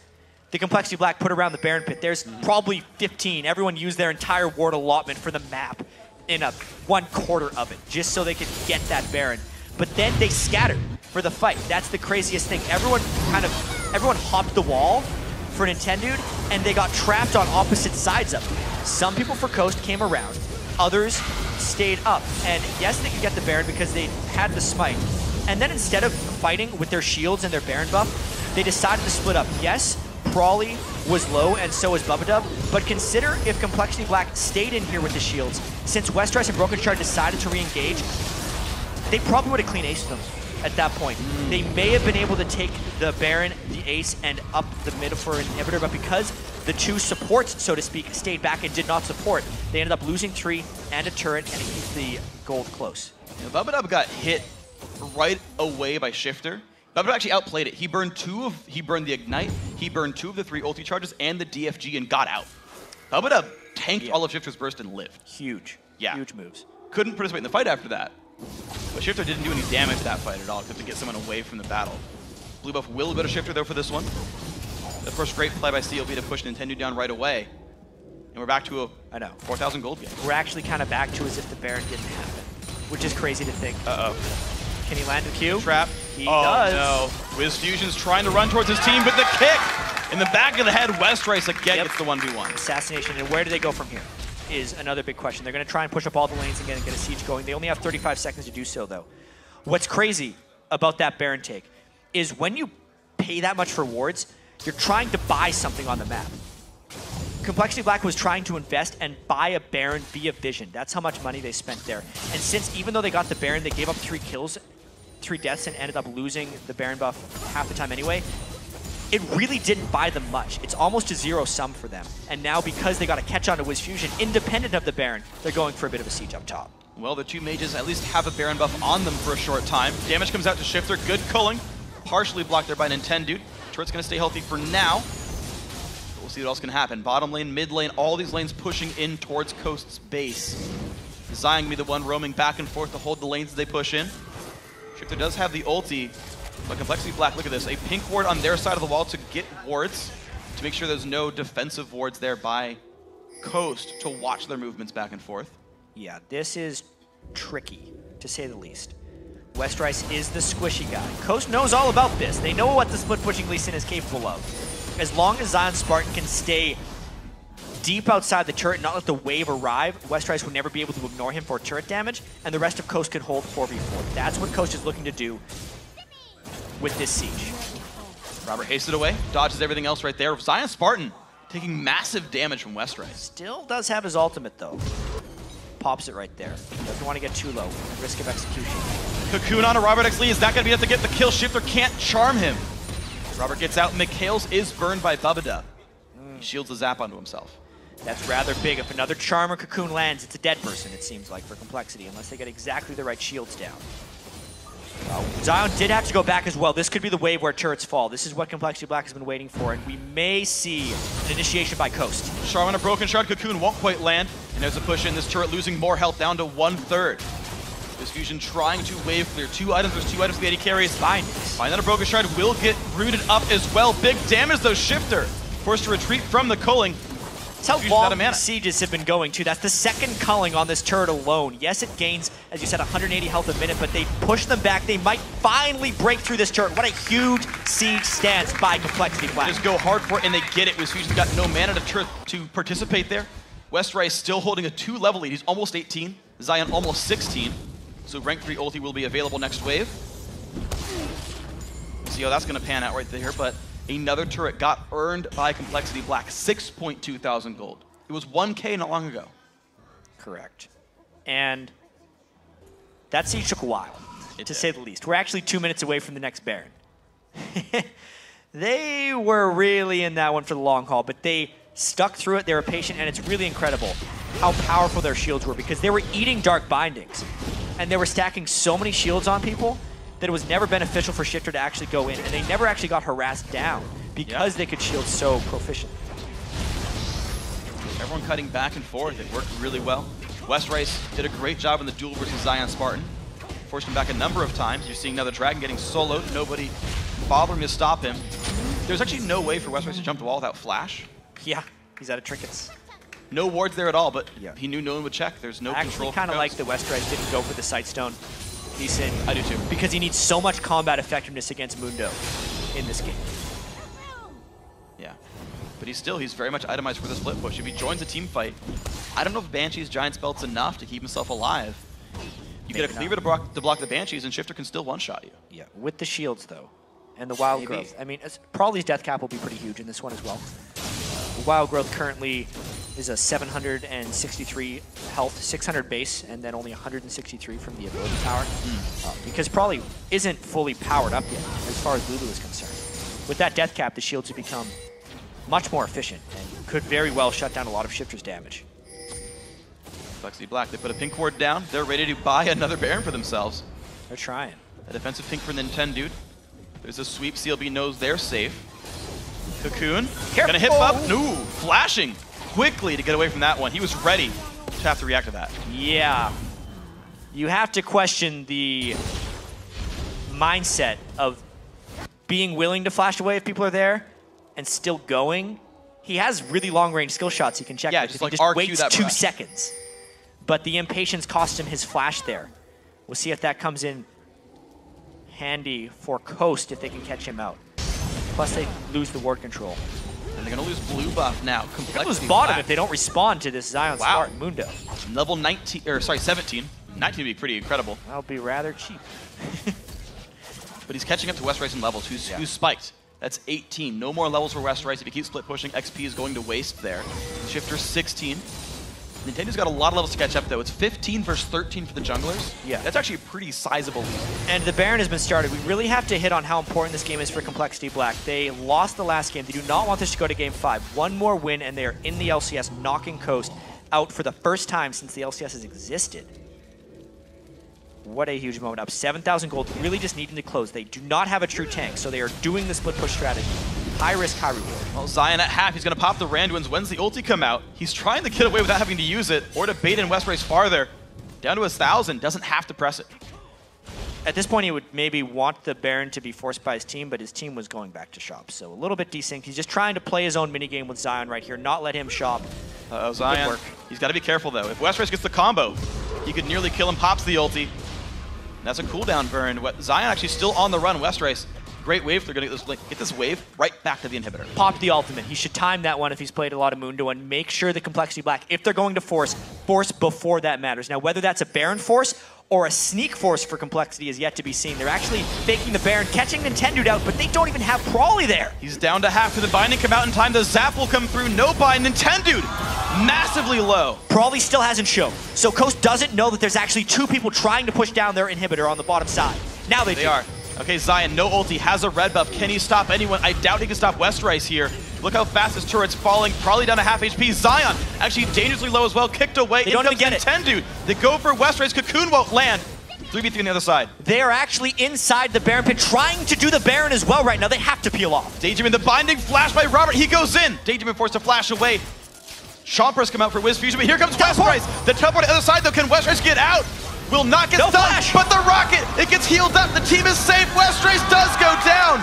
the compLexity Black put around the Baron pit. There's probably 15. Everyone used their entire ward allotment for the map in a 1/4 of it, just so they could get that Baron. But then they scattered for the fight. That's the craziest thing. Everyone hopped the wall for Nintendo, and they got trapped on opposite sides of it. Some people for Coast came around, others stayed up. And yes, they could get the Baron because they had the smite. And then instead of fighting with their shields and their Baron buff, they decided to split up. Yes, Prolly was low, and so was Bubba, but consider if compLexity Black stayed in here with the shields. Since Westrice and Broken Shard decided to re-engage, they probably would have clean aced them at that point. They may have been able to take the Baron, the Ace, and up the mid for an inhibitor, but because the 2 supports, so to speak, stayed back and did not support, they ended up losing 3 and a turret, and it keeps the gold close. Bubba got hit right away by Shifter. Bubba actually outplayed it. He burned the Ignite, he burned 2 of the 3 ulti charges and the DFG and got out. Bubba tanked all of Shifter's burst and lived. Huge. Yeah. Huge moves. Couldn't participate in the fight after that. But Shifter didn't do any damage that fight at all, except to get someone away from the battle. Blue buff will go to Shifter though for this one. Of course, great play by CLB to push Nintendo down right away. And we're back to a 4,000 gold game. We're actually kind of back to as if the Baron didn't happen, which is crazy to think. Uh-oh. Can he land the Q? Trap. He does. No. Wiz Fusion's trying to run towards his team, but the kick in the back of the head, Westrice again gets the 1v1. Assassination, and where do they go from here is another big question. They're going to try and push up all the lanes and get a siege going. They only have 35 seconds to do so, though. What's crazy about that Baron take is when you pay that much for wards, you're trying to buy something on the map. compLexity Black was trying to invest and buy a Baron via Vision. That's how much money they spent there. And since even though they got the Baron, they gave up 3 kills, 3 deaths, and ended up losing the Baron buff half the time anyway, it really didn't buy them much. It's almost a 0-sum for them. And now because they got to catch on to Wiz Fusion, independent of the Baron, they're going for a bit of a siege up top. Well, the 2 mages at least have a Baron buff on them for a short time. Damage comes out to Shifter. Good culling. Partially blocked there by Nintendo. Turret's going to stay healthy for now. But we'll see what else can happen. Bottom lane, mid lane, all these lanes pushing in towards Coast's base. Zion be the one roaming back and forth to hold the lanes as they push in. Shifter does have the ulti, but compLexity Black, look at this. A pink ward on their side of the wall to get wards, to make sure there's no defensive wards there by Coast to watch their movements back and forth. Yeah, this is tricky, to say the least. Westrice is the squishy guy. Coast knows all about this. They know what the split pushing Lee Sin is capable of. As long as Zion Spartan can stay deep outside the turret and not let the wave arrive, Westrice would never be able to ignore him for turret damage, and the rest of Coast can hold 4v4. That's what Coast is looking to do with this siege. Robert hasted away, dodges everything else right there. Zion Spartan taking massive damage from Westrice. Still does have his ultimate, though. Pops it right there. Doesn't want to get too low. Risk of execution. Cocoon on to Robert X. Lee. Is that going to be enough to get the kill? Shifter can't charm him. Robert gets out. McHale's is burned by Bubba. He shields the zap onto himself. That's rather big. If another charm or cocoon lands, it's a dead person, it seems like, for compLexity, unless they get exactly the right shields down. Zion did have to go back as well. This could be the wave where turrets fall. This is what compLexity Black has been waiting for, and we may see an initiation by Coast. Charm on a broken shard. Cocoon won't quite land, and there's a push in. This turret losing more health down to 1/3. This Fusion trying to wave clear. 2 items. There's 2 items the AD carries. Fine. Find out a broken shard will get rooted up as well. Big damage though. Shifter forced to retreat from the culling. That's how long these sieges have been going, too. That's the second culling on this turret alone. Yes, it gains, as you said, 180 health a minute, but they push them back. They might finally break through this turret. What a huge siege stance by compLexity Black. Just go hard for it, and they get it. Wiz Fusion's got no mana to participate there. Westrice still holding a 2-level lead. He's almost 18. Zion almost 16. So rank 3 ulti will be available next wave. See how that's going to pan out right there, but another turret got earned by compLexity Black, 6.2 thousand gold. It was 1K not long ago. Correct. And That siege took a while, to say the least. We're actually 2 minutes away from the next Baron. They were really in that one for the long haul, but they stuck through it. They were patient, and it's really incredible how powerful their shields were because they were eating Dark Bindings, and they were stacking so many shields on people that it was never beneficial for Shifter to actually go in, and they never actually got harassed down because they could shield so proficient. Everyone cutting back and forth. It worked really well. Westrice did a great job in the duel versus Zion Spartan. Forced him back a number of times. You're seeing another Dragon getting soloed. Nobody bothering to stop him. There's actually no way for Westrice to jump the wall without flash. Yeah, he's out of trinkets. No wards there at all, but he knew no one would check. There's no control. I kind of like that Westrice didn't go for the Sightstone. Decent. I do too. Because he needs so much combat effectiveness against Mundo in this game. Yeah. But he's very much itemized for the split push. If he joins a team fight, I don't know if Banshee's Giant Belt's enough to keep himself alive. You get a cleaver to block the Banshees, and Shifter can still one-shot you. Yeah, with the shields, though, and the Wild Growth. I mean, Prawley's death cap will be pretty huge in this one as well. The Wild Growth currently is a 763 health, 600 base, and then only 163 from the ability power. Because Prawley isn't fully powered up yet, as far as Lulu is concerned. With that death cap, the shields have become much more efficient and could very well shut down a lot of Shifter's damage. complexity Black, they put a pink ward down. They're ready to buy another Baron for themselves. They're trying. A defensive pink for Nintendo. There's a sweep. CLB knows they're safe. Cocoon. Careful. Gonna hit Buff. No, flashing quickly to get away from that one. He was ready to have to react to that. Yeah. You have to question the mindset of being willing to flash away if people are there and still going. He has really long-range skill shots he can check. Yeah, with. just like he just RQ waits that 2 breath. seconds. But the impatience cost him his flash there. We'll see if that comes in handy for Coast if they can catch him out. Plus they lose the ward control. And they're gonna lose blue buff now. They're gonna lose bottom if they don't respond to this Zion Spartan Mundo. Level 19, or sorry, 17. 19 would be pretty incredible. That'll be rather cheap. But he's catching up to Westrice in levels, who's spiked. That's 18. No more levels for Westrice. If he keeps split pushing, XP is going to waste there. Shifter 16. Nintendo's got a lot of levels to catch up, though. It's 15 versus 13 for the junglers. Yeah. That's actually a pretty sizable lead. And the Baron has been started. We really have to hit on how important this game is for Complexity Black. They lost the last game. They do not want this to go to Game 5. One more win, and they are in the LCS, knocking Coast out for the first time since the LCS has existed. What a huge moment. Up 7,000 gold, really just needing to close. They do not have a true tank, so they are doing the split push strategy. High risk, high reward. Well, Zion at half, he's going to pop the Randuins. When's the ulti come out? He's trying to get away without having to use it, or to bait in Westrice farther. Down to 1,000, doesn't have to press it. At this point, he would maybe want the Baron to be forced by his team, but his team was going back to shop. So a little bit desynced. He's just trying to play his own minigame with Zion right here, not let him shop. Zion, he's got to be careful, though. If Westrice gets the combo, he could nearly kill him, pops the ulti. That's a cooldown burn. Zion actually still on the run. Westrice, great wave. They're going to get this wave right back to the inhibitor. Pop the ultimate. He should time that one if he's played a lot of Mundo and make sure the Complexity Black, if they're going to force before that matters. Now, whether that's a Baron force or a sneak force for Complexity is yet to be seen. They're actually faking the Baron, catching Nintendo out, but they don't even have Prawley there. He's down to half. To the binding come out in time. The zap will come through. No bind. Nintendo massively low. Prawley still hasn't shown. So Coast doesn't know that there's actually 2 people trying to push down their inhibitor on the bottom side. Now they do. Are. Okay, Zion, no ulti, has a red buff. Can he stop anyone? I doubt he can stop Westrice here. Look how fast his turret's falling. Probably down to half HP. Zion, actually dangerously low as well, kicked away. They don't even get it. Nintendo. They go for Westrice. Cocoon won't land. 3v3 on the other side. They are actually inside the Baron pit, trying to do the Baron as well right now. They have to peel off. Daydream, the binding flash by Robert. He goes in. Daydream forced to flash away. Chompers come out for Wiz Fusion, but here comes Westrice. The teleport on the other side, though. Can Westrice get out? Will not get stunned, flash. But the rocket, it gets healed up. The team is safe. Westrice does go down.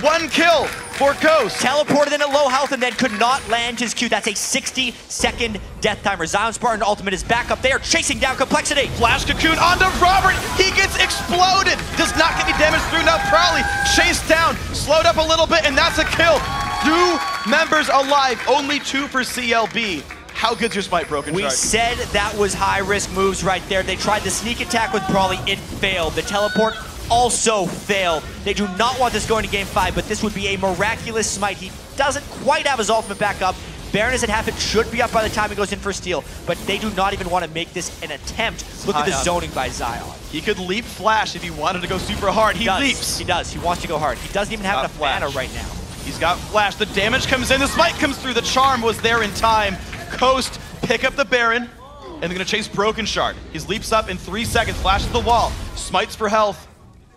1 kill for Ghost. Teleported in at low health and then could not land his Q. That's a 60-second death timer. Zion Spartan ultimate is back up there, chasing down Complexity. Flash Cocoon onto Robert. He gets exploded. Does not get any damage through. Now Prawley chased down, slowed up a little bit, and that's a kill. 2 members alive, only 2 for CLB. How good's your smite, Broken We Shark? said that was high-risk moves right there. They tried the sneak attack with Prawley. It failed. The teleport also failed. They do not want this going to Game 5, but this would be a miraculous smite. He doesn't quite have his ultimate back up. Baron is at half, it should be up by the time he goes in for steal, but they do not even want to make this an attempt. Look at the zoning by Zion. He could leap flash if he wanted to go super hard. He leaps. He does. He wants to go hard. He doesn't even have enough mana right now. He's got flash. The damage comes in. The smite comes through. The charm was there in time. Coast pick up the Baron, and they're going to chase Broken Shard. He leaps up in 3 seconds, flashes the wall, smites for health,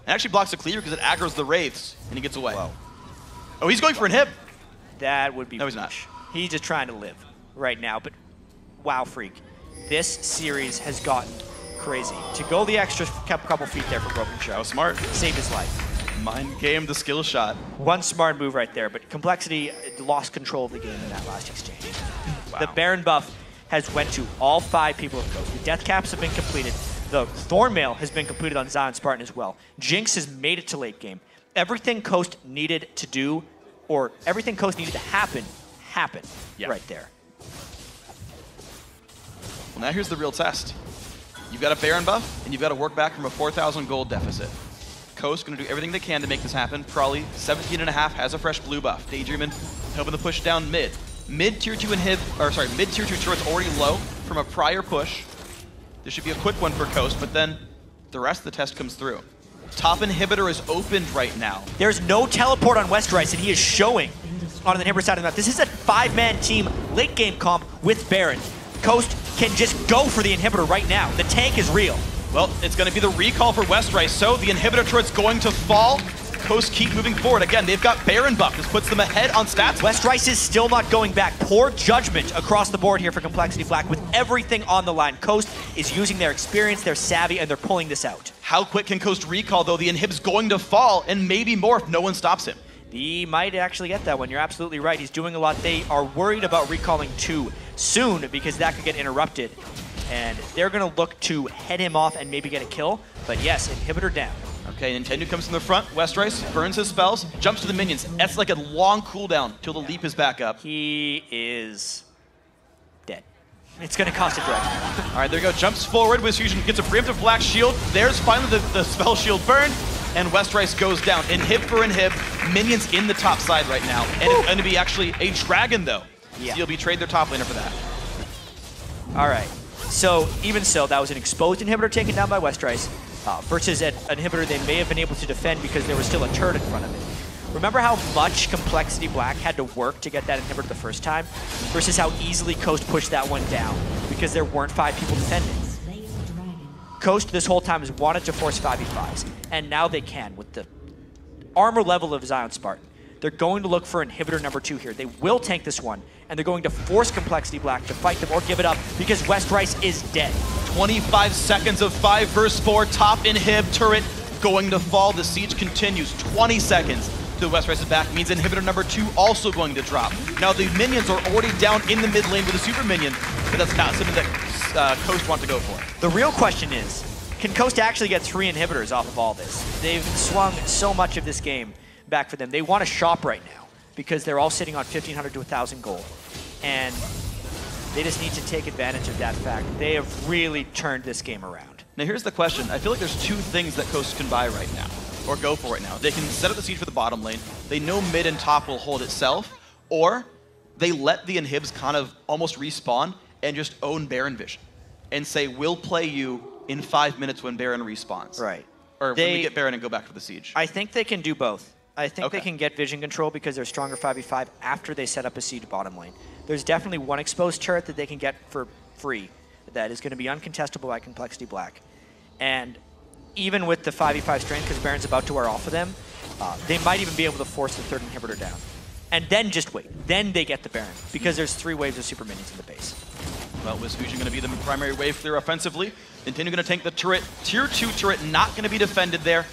and actually blocks the clear because it aggroes the Wraiths, and he gets away. Whoa. Oh, he's going for an inhib. That would be... No, he's not. He's just trying to live right now, but wow, Freak. This series has gotten crazy. To go the extra couple feet there for Broken Shard. That was smart. Saved his life. Mind game the skill shot. One smart move right there, but compLexity lost control of the game in that last exchange. Wow. The Baron buff has went to all 5 people of Coast. The death caps have been completed. The Thornmail has been completed on Zion Spartan as well. Jinx has made it to late game. Everything Coast needed to do, or everything Coast needed to happen, happened right there. Well, now here's the real test. You've got a Baron buff, and you've got to work back from a 4,000 gold deficit. Coast going to do everything they can to make this happen. Probably 17.5 has a fresh blue buff. Daydreamin hoping to push down mid. Mid tier 2 mid tier 2 turret's already low from a prior push. This should be a quick one for Coast, but then the rest of the test comes through. Top inhibitor is opened right now. There's no teleport on Westrice, and he is showing on the inhibitor side of the map. This is a 5-man team late game comp with Baron. Coast can just go for the inhibitor right now. The tank is real. Well, it's going to be the recall for Westrice, so the inhibitor turret's going to fall. Coast keep moving forward. Again, they've got Baron buff. This puts them ahead on stats. Westrice is still not going back. Poor judgment across the board here for compLexity Black with everything on the line. Coast is using their experience, their savvy, and they're pulling this out. How quick can Coast recall, though? The inhib's going to fall, and maybe more if no one stops him. He might actually get that one. You're absolutely right. He's doing a lot. They are worried about recalling too soon because that could get interrupted. And they're going to look to head him off and maybe get a kill. But yes, inhibitor down. Okay, Nintendo comes from the front. Westrice burns his spells, jumps to the minions. That's like a long cooldown till the leap is back up. He is dead. It's going to cost a drag. All right, there you go. Jumps forward. Wisfusion gets a preemptive black shield. There's finally the spell shield burned. And Westrice goes down. Inhib for inhib. Minions in the top side right now. And it's going to be actually a dragon, though. Yeah. CLB trade their top laner for that. All right. So, even so, that was an exposed inhibitor taken down by Westrice versus an inhibitor they may have been able to defend because there was still a turret in front of it. Remember how much compLexity Black had to work to get that inhibitor the first time versus how easily Coast pushed that one down because there weren't 5 people defending. Coast this whole time has wanted to force 5v5s, and now they can with the armor level of Zion Spartan. They're going to look for inhibitor number 2 here. They will tank this one, and they're going to force compLexity Black to fight them or give it up because Westrice is dead. 25 seconds of 5 versus 4. Top inhib turret going to fall. The siege continues. 20 seconds to Westrice's back means inhibitor number 2 also going to drop. Now the minions are already down in the mid lane with a super minion, but that's not something that Coast want to go for. The real question is, can Coast actually get 3 inhibitors off of all this? They've swung so much of this game back for them. They want to shop right now because they're all sitting on 1,500 to 1,000 gold. And they just need to take advantage of that fact. They have really turned this game around. Now here's the question. I feel like there's 2 things that Coast can buy right now, or go for right now. They can set up the siege for the bottom lane. They know mid and top will hold itself, or they let the inhibs kind of almost respawn and just own Baron Vision and say, we'll play you in 5 minutes when Baron respawns. Right. Or when we get Baron and go back for the siege. I think they can do both. I think they can get vision control because they're stronger 5v5 after they set up a siege bottom lane. There's definitely one exposed turret that they can get for free that is going to be uncontestable by compLexity Black. And even with the 5v5 strength, because Baron's about to wear off of them, they might even be able to force the 3rd inhibitor down. And then just wait. Then they get the Baron because there's 3 waves of super minions in the base. Well, Wisfusion going to be the primary wave clear offensively. Nintendo going to tank the turret. Tier 2 turret not going to be defended there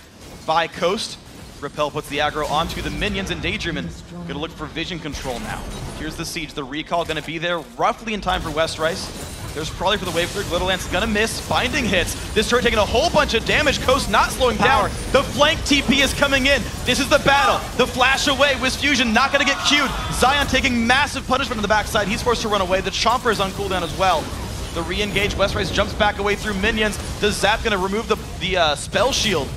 by Coast. Repel puts the aggro onto the minions, and Daydreamin going to look for vision control now. Here's the siege. The recall going to be there roughly in time for Westrice. There's probably for the wave clear. Little Lance going to miss. Binding hits. This turret taking a whole bunch of damage. Coast not slowing down. The flank TP is coming in. This is the battle. The flash away. Wisfusion not going to get queued. Zion taking massive punishment on the backside. He's forced to run away. The Chomper is on cooldown as well. The re-engage. Westrice jumps back away through minions. The Zap going to remove the spell shield.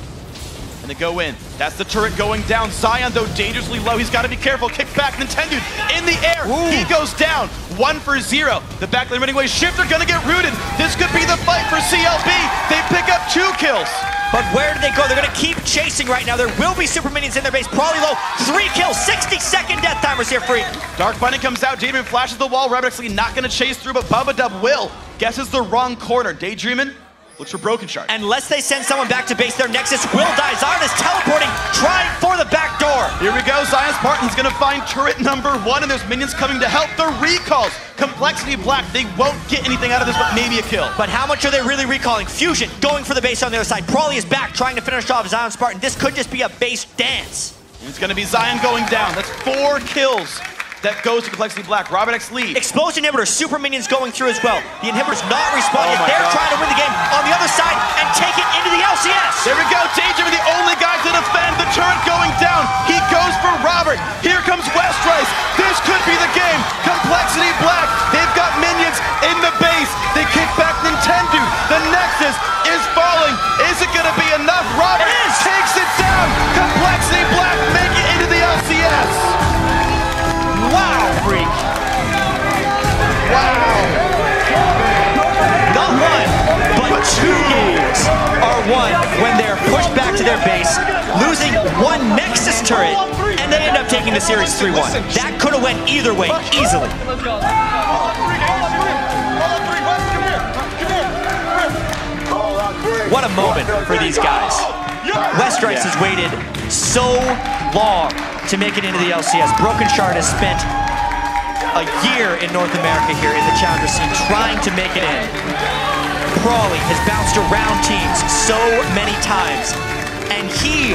And they go in. That's the turret going down. Zion, though, dangerously low. He's got to be careful. Kick back. Nintendo in the air. Ooh. He goes down. 1 for 0. The backlane running away. Shifter going to get rooted. This could be the fight for CLB. They pick up 2 kills. But where do they go? They're going to keep chasing right now. There will be super minions in their base. Probably low. 3 kills. 60-second death timers here, Freak. Dark Bunny comes out. Daydream flashes the wall. Rabbit actually not going to chase through, but Bubba Dub will. Guesses the wrong corner. Daydreamin' looks for Broken Shard. Unless they send someone back to base, their Nexus will die. Zion is teleporting, trying for the back door. Here we go. Zion Spartan's going to find turret number 1, and there's minions coming to help. The recalls. compLexity Black. They won't get anything out of this, but maybe a kill. But how much are they really recalling? Fusion going for the base on the other side. Prawley is back, trying to finish off Zion Spartan. This could just be a base dance. And it's going to be Zion going down. That's 4 kills. That goes to compLexity Black. Robert X lead. Explosion inhibitor, super minions going through as well. The inhibitor's not responding. Oh my They're God. trying to win the game on the other side and take it into the LCS. There we go. Daydream, the only guy to defend. The turret going down. He goes for Robert. Here comes Westrice. This could be the game. compLexity Black. They've got minions in the base. They kick back Nintendo. The Nexus is falling. Is it going to be enough? Robert takes it down. compLexity Black make it into the LCS. Wow, Freak. Wow. Not 1, but 2 games are won when they're pushed back to their base, losing 1 Nexus turret, and they end up taking the series 3-1. That could have went either way, easily. What a moment for these guys. Westrice has waited so long to make it into the LCS. Broken Shard has spent a year in North America here in the Challenger scene trying to make it in. Prawley has bounced around teams so many times, and he,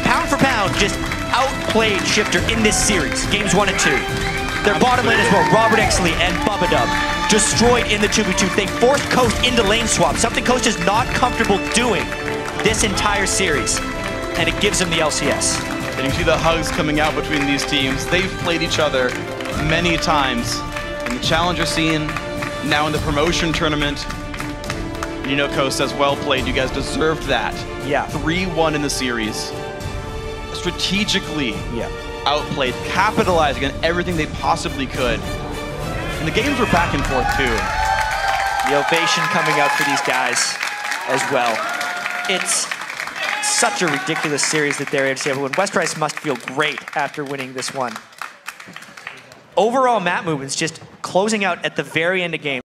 pound for pound, just outplayed Shifter in this series, games 1 and 2. Their bottom lane as well, Robert Exley and Bubba Dub, destroyed in the 2v2. They forced Coast into lane swap, something Coast is not comfortable doing this entire series, and it gives them the LCS. And you see the hugs coming out between these teams. They've played each other many times in the Challenger scene, now in the promotion tournament. And you know, Coast says, well played. You guys deserved that. Yeah. 3-1 in the series. Strategically Yeah. outplayed, capitalizing on everything they possibly could. And the games were back and forth too. The ovation coming out for these guys as well. It's such a ridiculous series that they're able to see everyone. Westrice must feel great after winning this one. Overall map movements just closing out at the very end of game.